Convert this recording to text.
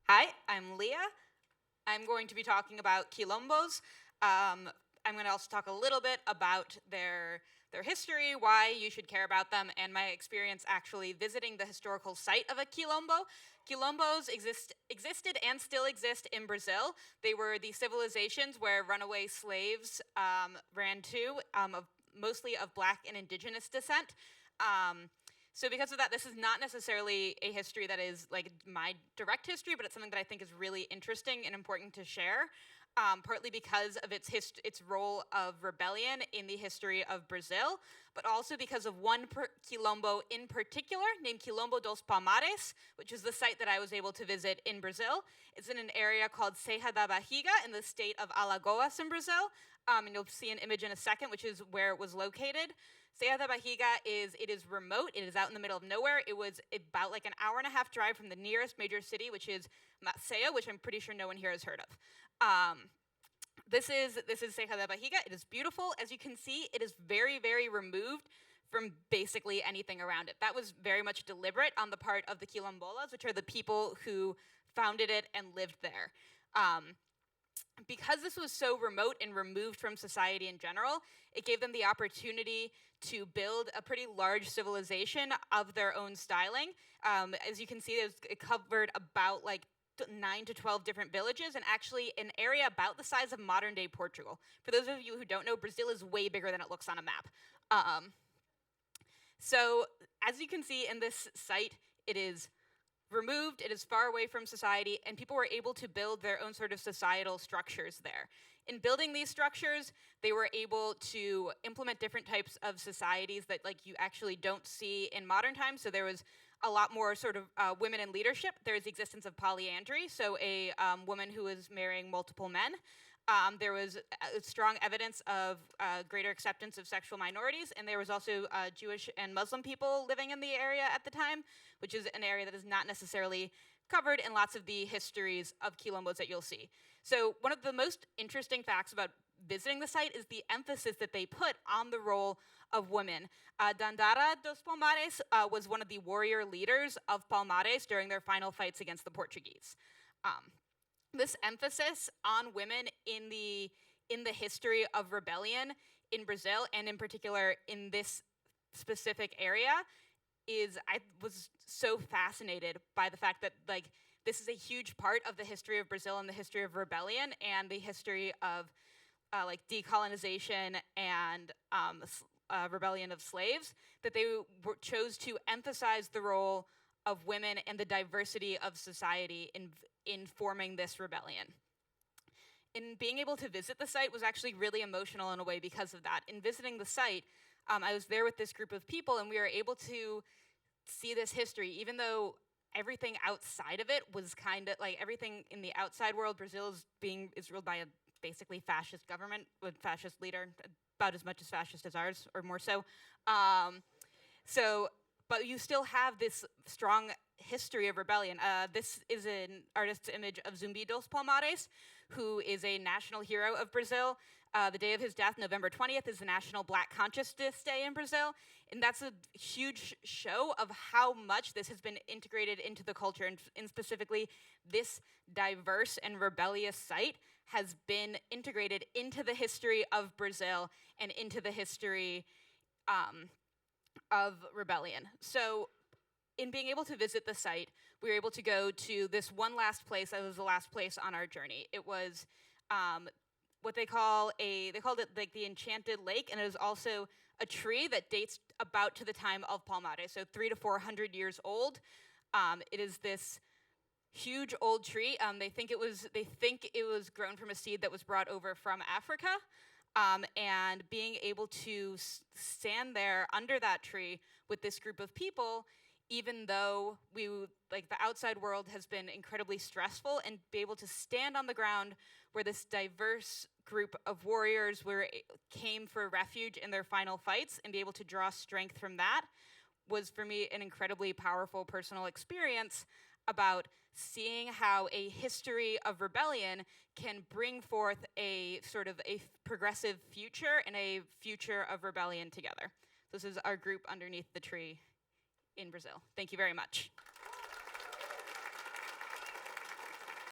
Hi, I'm Leah. I'm going to be talking about quilombos. I'm going to also talk a little bit about their history, why you should care about them, and my experience actually visiting the historical site of a quilombo. Quilombos existed and still exist in Brazil. They were the civilizations where runaway slaves ran to, mostly of Black and indigenous descent. So because of that, this is not necessarily a history that is like my direct history, but it's something that I think is really interesting and important to share, partly because of its role of rebellion in the history of Brazil, but also because of one quilombo in particular named Quilombo dos Palmares, which is the site that I was able to visit in Brazil. It's in an area called Serra da Barriga in the state of Alagoas in Brazil, and you'll see an image in a second, which is where it was located. Serra da Barriga is remote. It is out in the middle of nowhere. It was about like an hour-and-a-half drive from the nearest major city, which is Maceió, which I'm pretty sure no one here has heard of. This is Serra da Barriga. It is beautiful. As you can see, it is very, very removed from basically anything around it. That was very much deliberate on the part of the quilombolas, which are the people who founded it and lived there. Because this was so remote and removed from society in general, it gave them the opportunity to build a pretty large civilization of their own styling. As you can see, it covered about like 9 to 12 different villages, and actually an area about the size of modern-day Portugal. For those of you who don't know, Brazil is way bigger than it looks on a map. So as you can see in this site, it is removed, it is far away from society, and people were able to build their own sort of societal structures there. In building these structures, they were able to implement different types of societies that like you actually don't see in modern times. So there was a lot more sort of women in leadership. There's the existence of polyandry, so a woman who was marrying multiple men. There was strong evidence of greater acceptance of sexual minorities, and there was also Jewish and Muslim people living in the area at the time, which is an area that is not necessarily covered in lots of the histories of quilombos that you'll see. So one of the most interesting facts about visiting the site is the emphasis that they put on the role of women. Dandara dos Palmares was one of the warrior leaders of Palmares during their final fights against the Portuguese. This emphasis on women in the history of rebellion in Brazil, and in particular in this specific area, I was so fascinated by the fact that like this is a huge part of the history of Brazil and the history of rebellion and the history of like decolonization and rebellion of slaves, that they chose to emphasize the role of women and the diversity of society in forming this rebellion. And being able to visit the site was actually really emotional in a way because of that. In visiting the site, I was there with this group of people, and we were able to see this history, even though everything outside of it was kind of like everything in the outside world. Brazil is ruled by a basically fascist government with fascist leader, about as much as fascist as ours, or more so. But you still have this strong history of rebellion. This is an artist's image of Zumbi dos Palmares, who is a national hero of Brazil. The day of his death, November 20th, is the National Black Consciousness Day in Brazil. And that's a huge show of how much this has been integrated into the culture, and specifically this diverse and rebellious site has been integrated into the history of Brazil and into the history of rebellion. So in being able to visit the site, we were able to go to this one last place that was the last place on our journey. It was what they called it like the Enchanted Lake, and it is also a tree that dates about to the time of Palmares, so 300 to 400 years old. It is this huge old tree. They think it was grown from a seed that was brought over from Africa. And being able to stand there under that tree with this group of people, even though the outside world has been incredibly stressful, and be able to stand on the ground where this diverse group of warriors came for refuge in their final fights, and be able to draw strength from that, was for me an incredibly powerful personal experience about seeing how a history of rebellion can bring forth a sort of a progressive future and a future of rebellion together. This is our group underneath the tree in Brazil. Thank you very much.